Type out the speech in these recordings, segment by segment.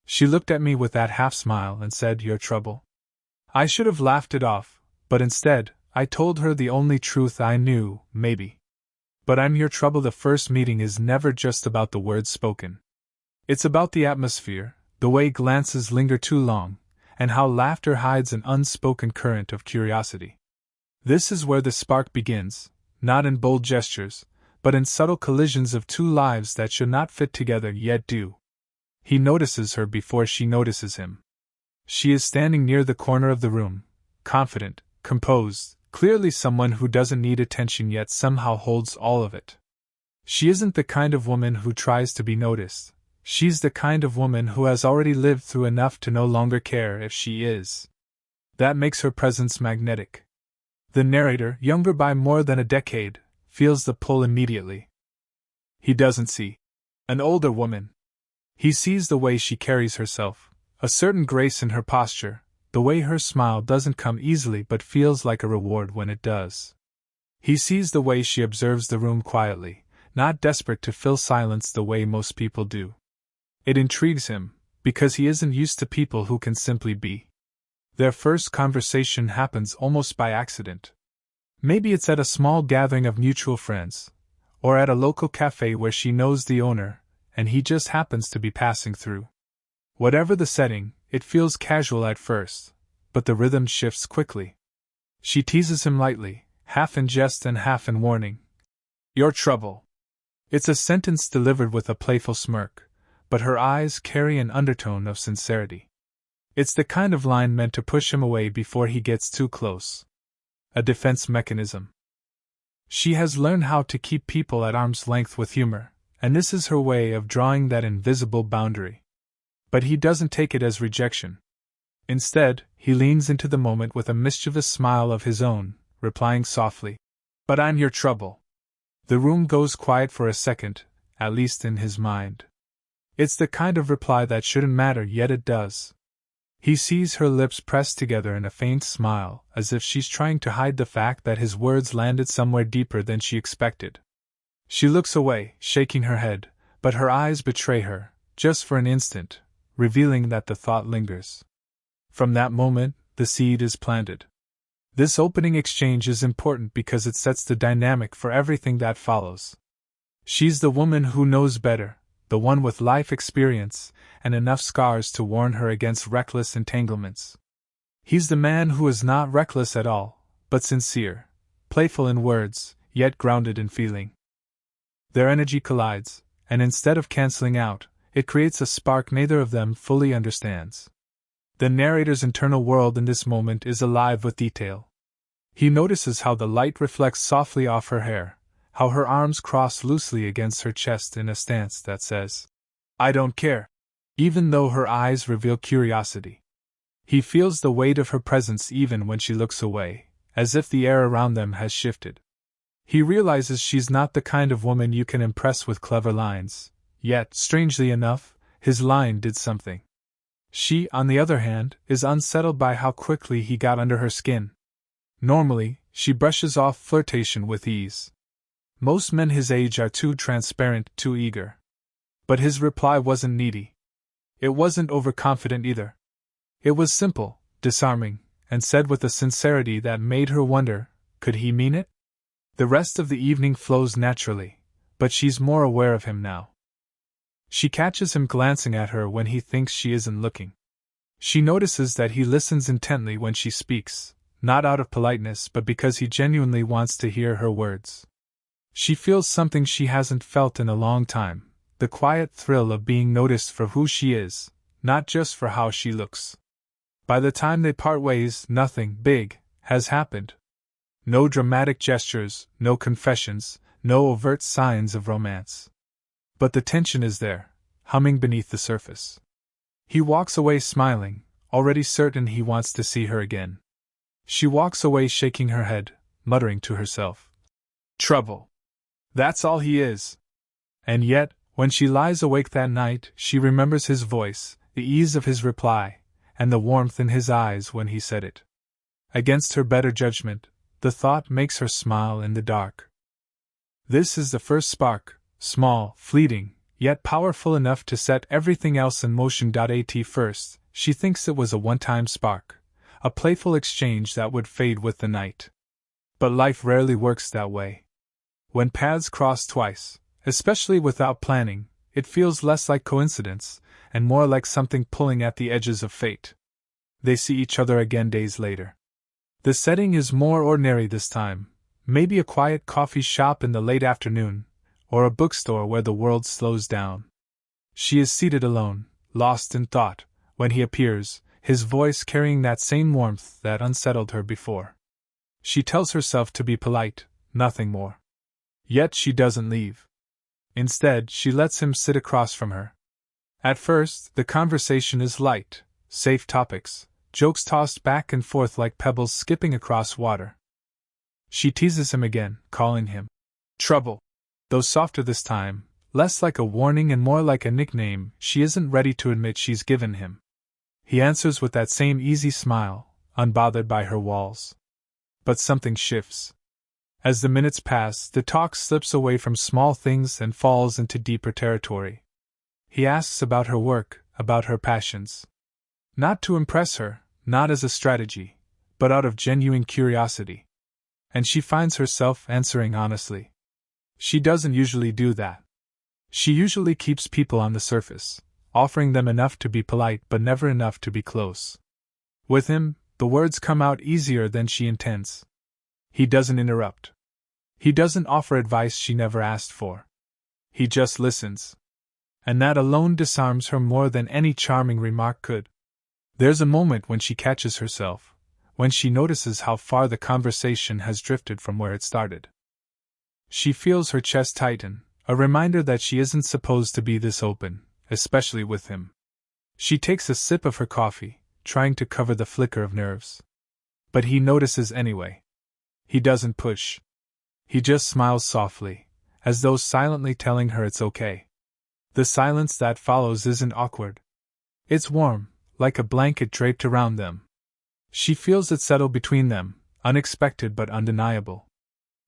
She looked at me with that half-smile and said, "Your trouble?" I should have laughed it off, but instead, I told her the only truth I knew, maybe. But I'm your trouble. The first meeting is never just about the words spoken. It's about the atmosphere, the way glances linger too long, and how laughter hides an unspoken current of curiosity. This is where the spark begins, not in bold gestures, but in subtle collisions of two lives that should not fit together yet do. He notices her before she notices him. She is standing near the corner of the room, confident, composed, clearly someone who doesn't need attention yet somehow holds all of it. She isn't the kind of woman who tries to be noticed. She's the kind of woman who has already lived through enough to no longer care if she is. That makes her presence magnetic. The narrator, younger by more than a decade, feels the pull immediately. He doesn't see an older woman. He sees the way she carries herself, a certain grace in her posture, the way her smile doesn't come easily but feels like a reward when it does. He sees the way she observes the room quietly, not desperate to fill silence the way most people do. It intrigues him, because he isn't used to people who can simply be. Their first conversation happens almost by accident. Maybe it's at a small gathering of mutual friends, or at a local cafe where she knows the owner, and he just happens to be passing through. Whatever the setting, it feels casual at first, but the rhythm shifts quickly. She teases him lightly, half in jest and half in warning. "Your trouble." It's a sentence delivered with a playful smirk, but her eyes carry an undertone of sincerity. It's the kind of line meant to push him away before he gets too close. A defense mechanism. She has learned how to keep people at arm's length with humor, and this is her way of drawing that invisible boundary. But he doesn't take it as rejection. Instead, he leans into the moment with a mischievous smile of his own, replying softly, "But I'm your trouble." The room goes quiet for a second, at least in his mind. It's the kind of reply that shouldn't matter, yet it does. He sees her lips pressed together in a faint smile, as if she's trying to hide the fact that his words landed somewhere deeper than she expected. She looks away, shaking her head, but her eyes betray her, just for an instant, revealing that the thought lingers. From that moment, the seed is planted. This opening exchange is important because it sets the dynamic for everything that follows. She's the woman who knows better, the one with life experience and enough scars to warn her against reckless entanglements. He's the man who is not reckless at all, but sincere, playful in words, yet grounded in feeling. Their energy collides, and instead of canceling out, it creates a spark neither of them fully understands. The narrator's internal world in this moment is alive with detail. He notices how the light reflects softly off her hair, how her arms cross loosely against her chest in a stance that says, "I don't care," even though her eyes reveal curiosity. He feels the weight of her presence even when she looks away, as if the air around them has shifted. He realizes she's not the kind of woman you can impress with clever lines, yet, strangely enough, his line did something. She, on the other hand, is unsettled by how quickly he got under her skin. Normally, she brushes off flirtation with ease. Most men his age are too transparent, too eager. But his reply wasn't needy. It wasn't overconfident either. It was simple, disarming, and said with a sincerity that made her wonder, could he mean it? The rest of the evening flows naturally, but she's more aware of him now. She catches him glancing at her when he thinks she isn't looking. She notices that he listens intently when she speaks, not out of politeness but because he genuinely wants to hear her words. She feels something she hasn't felt in a long time, the quiet thrill of being noticed for who she is, not just for how she looks. By the time they part ways, nothing big has happened. No dramatic gestures, no confessions, no overt signs of romance. But the tension is there, humming beneath the surface. He walks away smiling, already certain he wants to see her again. She walks away shaking her head, muttering to herself, "Trouble. That's all he is." And yet, when she lies awake that night, she remembers his voice, the ease of his reply, and the warmth in his eyes when he said it. Against her better judgment, the thought makes her smile in the dark. This is the first spark, small, fleeting, yet powerful enough to set everything else in motion. At first, she thinks it was a one-time spark, a playful exchange that would fade with the night. But life rarely works that way. When paths cross twice, especially without planning, it feels less like coincidence, and more like something pulling at the edges of fate. They see each other again days later. The setting is more ordinary this time, maybe a quiet coffee shop in the late afternoon, or a bookstore where the world slows down. She is seated alone, lost in thought, when he appears, his voice carrying that same warmth that unsettled her before. She tells herself to be polite, nothing more. Yet she doesn't leave. Instead, she lets him sit across from her. At first, the conversation is light, safe topics, jokes tossed back and forth like pebbles skipping across water. She teases him again, calling him Trouble, though softer this time, less like a warning and more like a nickname she isn't ready to admit she's given him. He answers with that same easy smile, unbothered by her walls. But something shifts. As the minutes pass, the talk slips away from small things and falls into deeper territory. He asks about her work, about her passions. Not to impress her, not as a strategy, but out of genuine curiosity. And she finds herself answering honestly. She doesn't usually do that. She usually keeps people on the surface, offering them enough to be polite but never enough to be close. With him, the words come out easier than she intends. He doesn't interrupt. He doesn't offer advice she never asked for. He just listens. And that alone disarms her more than any charming remark could. There's a moment when she catches herself, when she notices how far the conversation has drifted from where it started. She feels her chest tighten, a reminder that she isn't supposed to be this open, especially with him. She takes a sip of her coffee, trying to cover the flicker of nerves. But he notices anyway. He doesn't push. He just smiles softly, as though silently telling her it's okay. The silence that follows isn't awkward. It's warm, like a blanket draped around them. She feels it settle between them, unexpected but undeniable.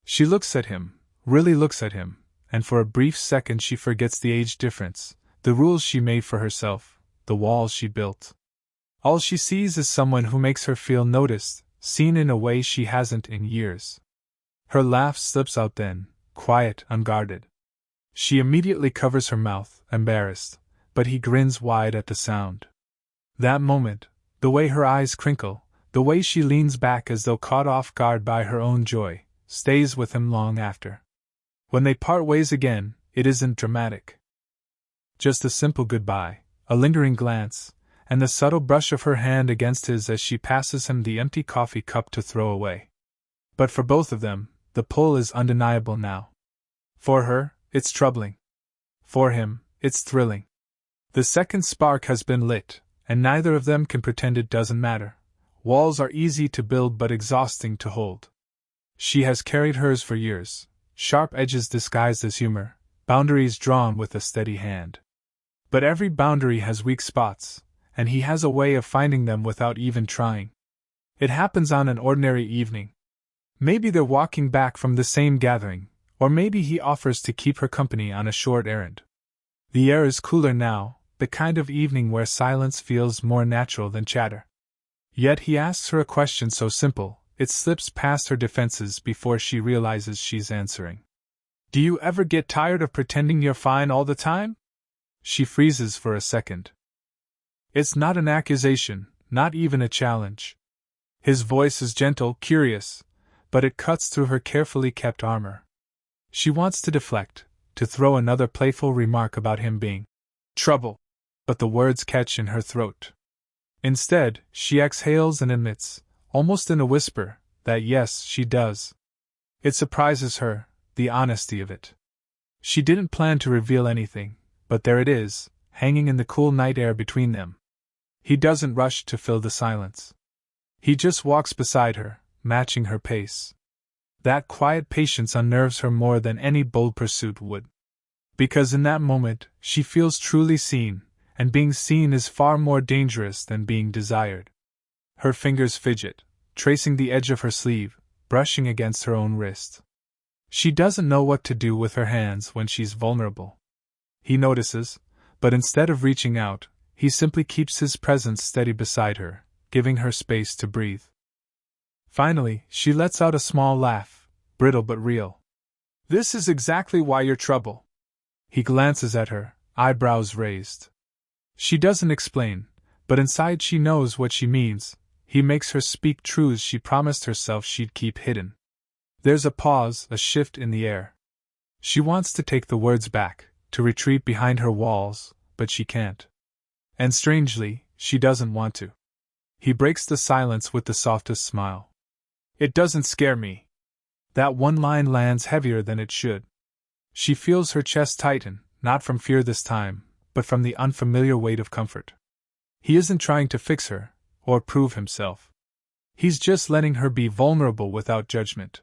She looks at him, really looks at him, and for a brief second she forgets the age difference, the rules she made for herself, the walls she built. All she sees is someone who makes her feel noticed, seen in a way she hasn't in years. Her laugh slips out then, quiet, unguarded. She immediately covers her mouth, embarrassed, but he grins wide at the sound. That moment, the way her eyes crinkle, the way she leans back as though caught off guard by her own joy, stays with him long after. When they part ways again, it isn't dramatic. Just a simple goodbye, a lingering glance, and the subtle brush of her hand against his as she passes him the empty coffee cup to throw away. But for both of them, the pull is undeniable now. For her, it's troubling. For him, it's thrilling. The second spark has been lit, and neither of them can pretend it doesn't matter. Walls are easy to build but exhausting to hold. She has carried hers for years, sharp edges disguised as humor, boundaries drawn with a steady hand. But every boundary has weak spots, and he has a way of finding them without even trying. It happens on an ordinary evening. Maybe they're walking back from the same gathering, or maybe he offers to keep her company on a short errand. The air is cooler now, the kind of evening where silence feels more natural than chatter. Yet he asks her a question so simple, it slips past her defenses before she realizes she's answering. Do you ever get tired of pretending you're fine all the time? She freezes for a second. It's not an accusation, not even a challenge. His voice is gentle, curious, but it cuts through her carefully kept armor. She wants to deflect, to throw another playful remark about him being trouble, but the words catch in her throat. Instead, she exhales and admits, almost in a whisper, that yes, she does. It surprises her, the honesty of it. She didn't plan to reveal anything, but there it is, hanging in the cool night air between them. He doesn't rush to fill the silence. He just walks beside her, matching her pace. That quiet patience unnerves her more than any bold pursuit would. Because in that moment, she feels truly seen, and being seen is far more dangerous than being desired. Her fingers fidget, tracing the edge of her sleeve, brushing against her own wrist. She doesn't know what to do with her hands when she's vulnerable. he notices, but instead of reaching out, he simply keeps his presence steady beside her, giving her space to breathe. Finally, she lets out a small laugh, brittle but real. "This is exactly why you're trouble." He glances at her, eyebrows raised. She doesn't explain, but inside she knows what she means. He makes her speak truths she promised herself she'd keep hidden. There's a pause, a shift in the air. She wants to take the words back, to retreat behind her walls, but she can't. And strangely, she doesn't want to. He breaks the silence with the softest smile. "It doesn't scare me." That one line lands heavier than it should. She feels her chest tighten, not from fear this time, but from the unfamiliar weight of comfort. He isn't trying to fix her, or prove himself. He's just letting her be vulnerable without judgment.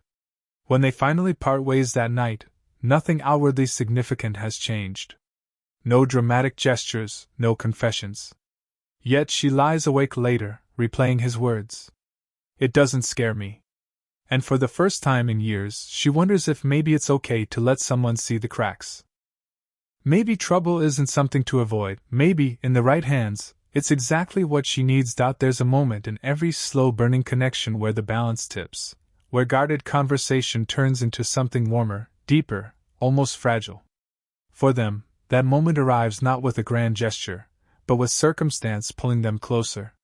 When they finally part ways that night, nothing outwardly significant has changed. No dramatic gestures, no confessions. Yet she lies awake later, replaying his words. "It doesn't scare me." And for the first time in years, she wonders if maybe it's okay to let someone see the cracks. Maybe trouble isn't something to avoid, maybe, in the right hands, it's exactly what she needs. There's a moment in every slow-burning connection where the balance tips, where guarded conversation turns into something warmer, deeper, almost fragile. For them, that moment arrives not with a grand gesture, but with circumstance pulling them closer.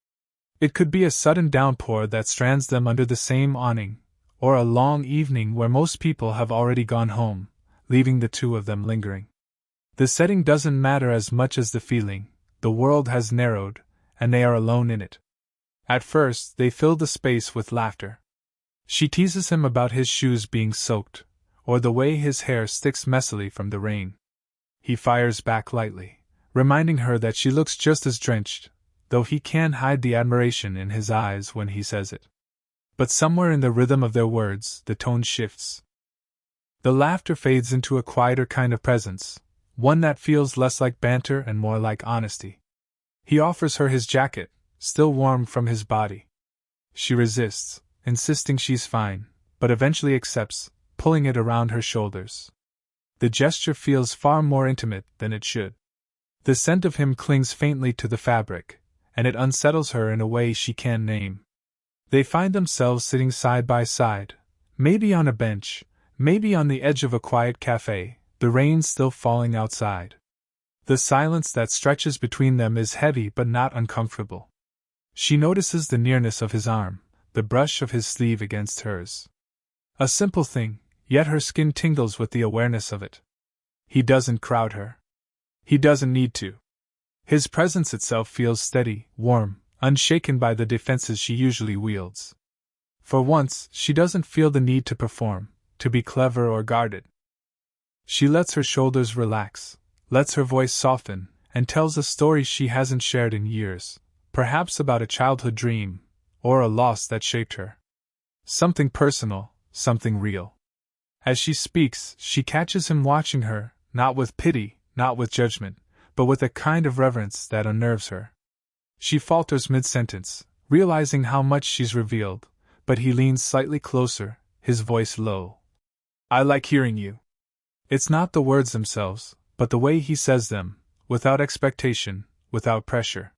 It could be a sudden downpour that strands them under the same awning, or a long evening where most people have already gone home, leaving the two of them lingering. The setting doesn't matter as much as the feeling. The world has narrowed, and they are alone in it. At first, they fill the space with laughter. She teases him about his shoes being soaked, or the way his hair sticks messily from the rain. He fires back lightly, reminding her that she looks just as drenched, though he can't hide the admiration in his eyes when he says it. But somewhere in the rhythm of their words, the tone shifts. The laughter fades into a quieter kind of presence, one that feels less like banter and more like honesty. He offers her his jacket, still warm from his body. She resists, insisting she's fine, but eventually accepts, pulling it around her shoulders. The gesture feels far more intimate than it should. The scent of him clings faintly to the fabric, and it unsettles her in a way she can't name. They find themselves sitting side by side, maybe on a bench, maybe on the edge of a quiet cafe, the rain still falling outside. The silence that stretches between them is heavy but not uncomfortable. She notices the nearness of his arm, the brush of his sleeve against hers. A simple thing, yet her skin tingles with the awareness of it. He doesn't crowd her. He doesn't need to. His presence itself feels steady, warm, unshaken by the defenses she usually wields. For once, she doesn't feel the need to perform, to be clever or guarded. She lets her shoulders relax, lets her voice soften, and tells a story she hasn't shared in years, perhaps about a childhood dream, or a loss that shaped her. Something personal, something real. As she speaks, she catches him watching her, not with pity, not with judgment, but with a kind of reverence that unnerves her. She falters mid-sentence, realizing how much she's revealed, but he leans slightly closer, his voice low. "I like hearing you." It's not the words themselves, but the way he says them, without expectation, without pressure.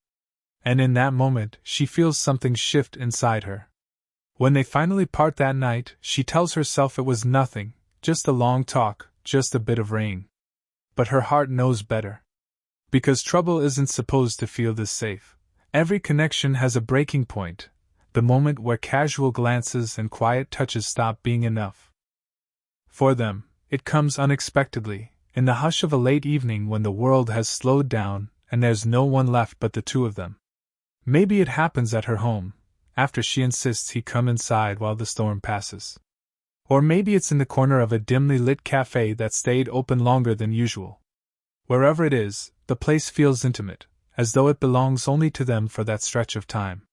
And in that moment, she feels something shift inside her. When they finally part that night, she tells herself it was nothing, just a long talk, just a bit of rain. But her heart knows better. Because trouble isn't supposed to feel this safe. Every connection has a breaking point, the moment where casual glances and quiet touches stop being enough. For them, it comes unexpectedly, in the hush of a late evening when the world has slowed down and there's no one left but the two of them. Maybe it happens at her home, after she insists he come inside while the storm passes. Or maybe it's in the corner of a dimly lit cafe that stayed open longer than usual. Wherever it is, the place feels intimate, as though it belongs only to them for that stretch of time.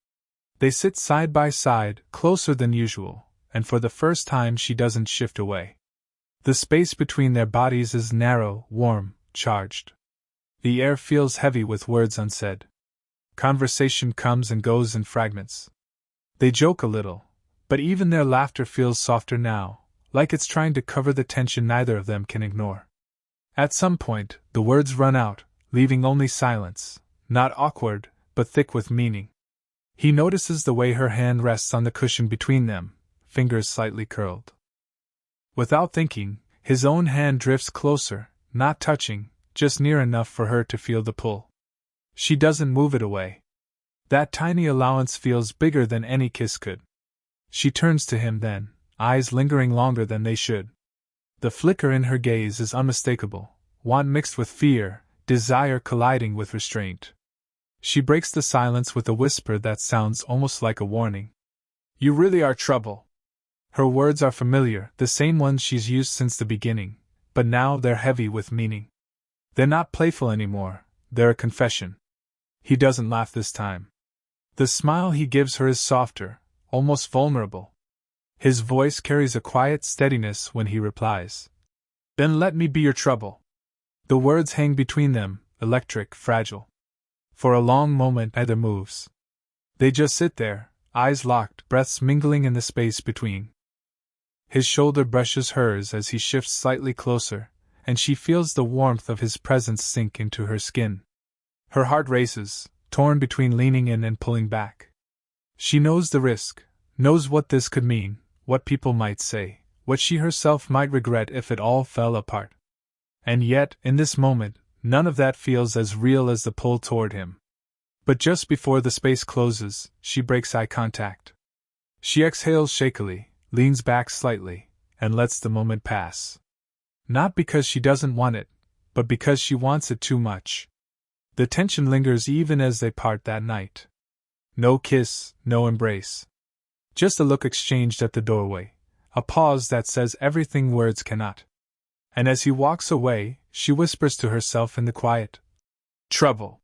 They sit side by side, closer than usual, and for the first time she doesn't shift away. The space between their bodies is narrow, warm, charged. The air feels heavy with words unsaid. Conversation comes and goes in fragments. They joke a little, but even their laughter feels softer now, like it's trying to cover the tension neither of them can ignore. At some point, the words run out, leaving only silence, not awkward, but thick with meaning. He notices the way her hand rests on the cushion between them, fingers slightly curled. Without thinking, his own hand drifts closer, not touching, just near enough for her to feel the pull. She doesn't move it away. That tiny allowance feels bigger than any kiss could. She turns to him then, eyes lingering longer than they should. The flicker in her gaze is unmistakable, want mixed with fear, desire colliding with restraint. She breaks the silence with a whisper that sounds almost like a warning. You really are trouble. Her words are familiar, the same ones she's used since the beginning, but now they're heavy with meaning. They're not playful anymore, they're a confession. He doesn't laugh this time. The smile he gives her is softer, almost vulnerable. His voice carries a quiet steadiness when he replies. Then let me be your trouble. The words hang between them, electric, fragile. For a long moment neither moves. They just sit there, eyes locked, breaths mingling in the space between. His shoulder brushes hers as he shifts slightly closer, and she feels the warmth of his presence sink into her skin. Her heart races, torn between leaning in and pulling back. She knows the risk, knows what this could mean, what people might say, what she herself might regret if it all fell apart. And yet, in this moment, none of that feels as real as the pull toward him. But just before the space closes, she breaks eye contact. She exhales shakily, leans back slightly, and lets the moment pass. Not because she doesn't want it, but because she wants it too much. The tension lingers even as they part that night. No kiss, no embrace. Just a look exchanged at the doorway, a pause that says everything words cannot. And as he walks away, she whispers to herself in the quiet, trouble.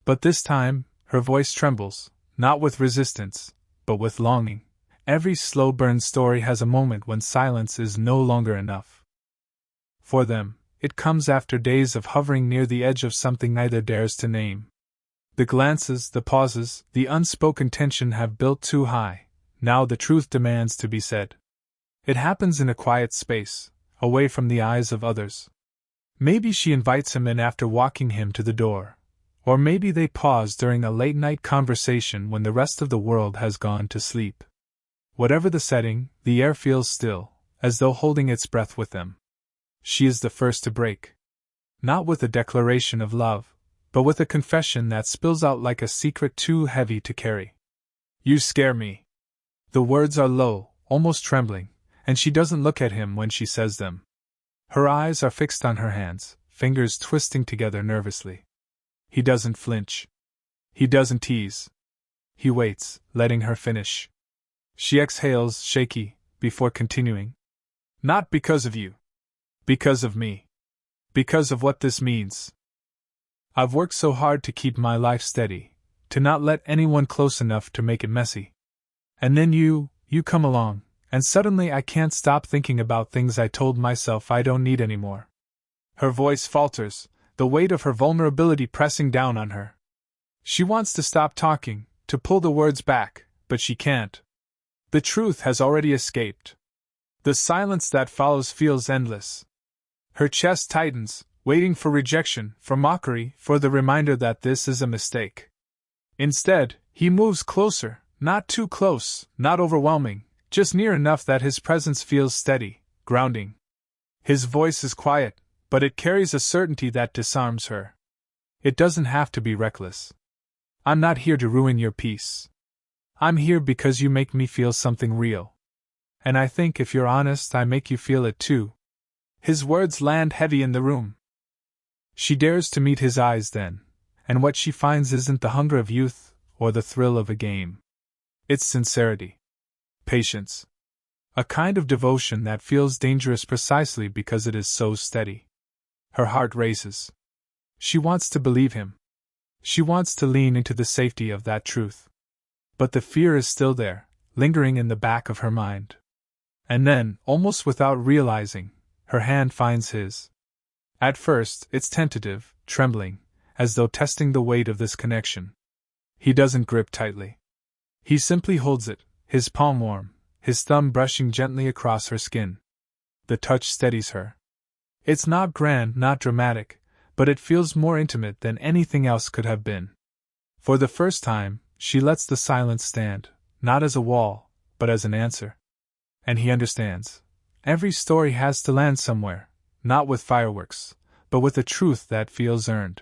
But this time, her voice trembles, not with resistance, but with longing. Every slow burn story has a moment when silence is no longer enough. For them, it comes after days of hovering near the edge of something neither dares to name. The glances, the pauses, the unspoken tension have built too high. Now the truth demands to be said. It happens in a quiet space, away from the eyes of others. Maybe she invites him in after walking him to the door. Or maybe they pause during a late-night conversation when the rest of the world has gone to sleep. Whatever the setting, the air feels still, as though holding its breath with them. She is the first to break. Not with a declaration of love, but with a confession that spills out like a secret too heavy to carry. You scare me. The words are low, almost trembling, and she doesn't look at him when she says them. Her eyes are fixed on her hands, fingers twisting together nervously. He doesn't flinch. He doesn't tease. He waits, letting her finish. She exhales, shaky, before continuing. Not because of you. Because of me. Because of what this means. I've worked so hard to keep my life steady, to not let anyone close enough to make it messy. And then you come along, and suddenly I can't stop thinking about things I told myself I don't need anymore. Her voice falters, the weight of her vulnerability pressing down on her. She wants to stop talking, to pull the words back, but she can't. The truth has already escaped. The silence that follows feels endless. Her chest tightens, waiting for rejection, for mockery, for the reminder that this is a mistake. Instead, he moves closer, not too close, not overwhelming, just near enough that his presence feels steady, grounding. His voice is quiet, but it carries a certainty that disarms her. It doesn't have to be reckless. I'm not here to ruin your peace. I'm here because you make me feel something real. And I think if you're honest, I make you feel it too. His words land heavy in the room. She dares to meet his eyes then, and what she finds isn't the hunger of youth or the thrill of a game. It's sincerity. Patience. A kind of devotion that feels dangerous precisely because it is so steady. Her heart races. She wants to believe him. She wants to lean into the safety of that truth. But the fear is still there, lingering in the back of her mind. And then, almost without realizing, her hand finds his. At first, it's tentative, trembling, as though testing the weight of this connection. He doesn't grip tightly. He simply holds it, his palm warm, his thumb brushing gently across her skin. The touch steadies her. It's not grand, not dramatic, but it feels more intimate than anything else could have been. For the first time, she lets the silence stand, not as a wall, but as an answer. And he understands. Every story has to land somewhere, not with fireworks, but with a truth that feels earned.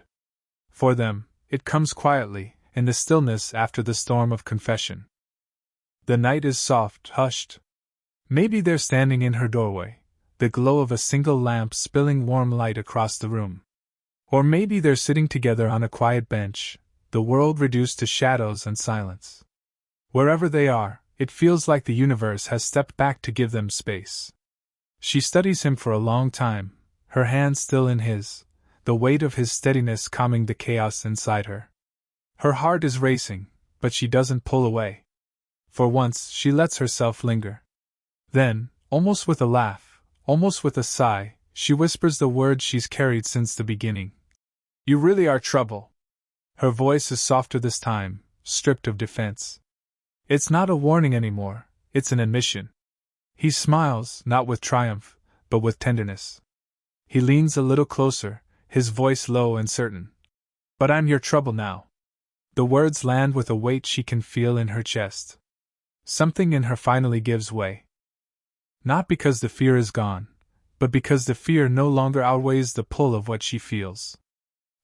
For them, it comes quietly, in the stillness after the storm of confession. The night is soft, hushed. Maybe they're standing in her doorway, the glow of a single lamp spilling warm light across the room. Or maybe they're sitting together on a quiet bench, the world reduced to shadows and silence. Wherever they are, it feels like the universe has stepped back to give them space. She studies him for a long time, her hand still in his, the weight of his steadiness calming the chaos inside her. Her heart is racing, but she doesn't pull away. For once, she lets herself linger. Then, almost with a laugh, almost with a sigh, she whispers the words she's carried since the beginning. You really are trouble. Her voice is softer this time, stripped of defense. It's not a warning anymore, it's an admission. He smiles, not with triumph, but with tenderness. He leans a little closer, his voice low and certain. But I'm your trouble now. The words land with a weight she can feel in her chest. Something in her finally gives way. Not because the fear is gone, but because the fear no longer outweighs the pull of what she feels.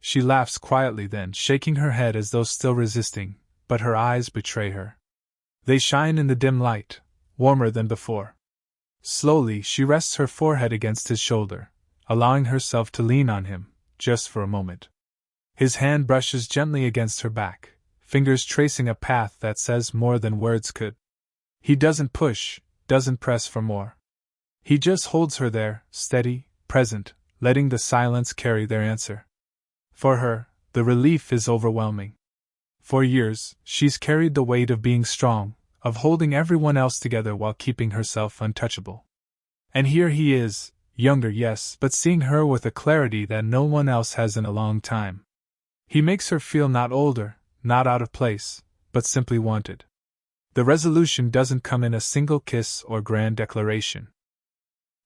She laughs quietly then, shaking her head as though still resisting, but her eyes betray her. They shine in the dim light, warmer than before. Slowly, she rests her forehead against his shoulder, allowing herself to lean on him, just for a moment. His hand brushes gently against her back, fingers tracing a path that says more than words could. He doesn't push, doesn't press for more. He just holds her there, steady, present, letting the silence carry their answer. For her, the relief is overwhelming. For years, she's carried the weight of being strong, of holding everyone else together while keeping herself untouchable. And here he is, younger, yes, but seeing her with a clarity that no one else has in a long time. He makes her feel not older, not out of place, but simply wanted. The resolution doesn't come in a single kiss or grand declaration.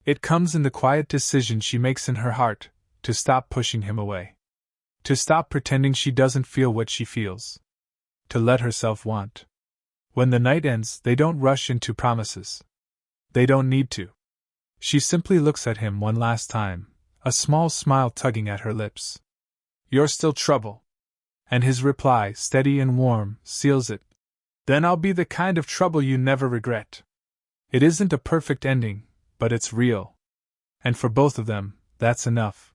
It comes in the quiet decision she makes in her heart, to stop pushing him away. To stop pretending she doesn't feel what she feels. To let herself want. When the night ends, they don't rush into promises. They don't need to. She simply looks at him one last time, a small smile tugging at her lips. You're still trouble. And his reply, steady and warm, seals it. Then I'll be the kind of trouble you never regret. It isn't a perfect ending, but it's real. And for both of them, that's enough.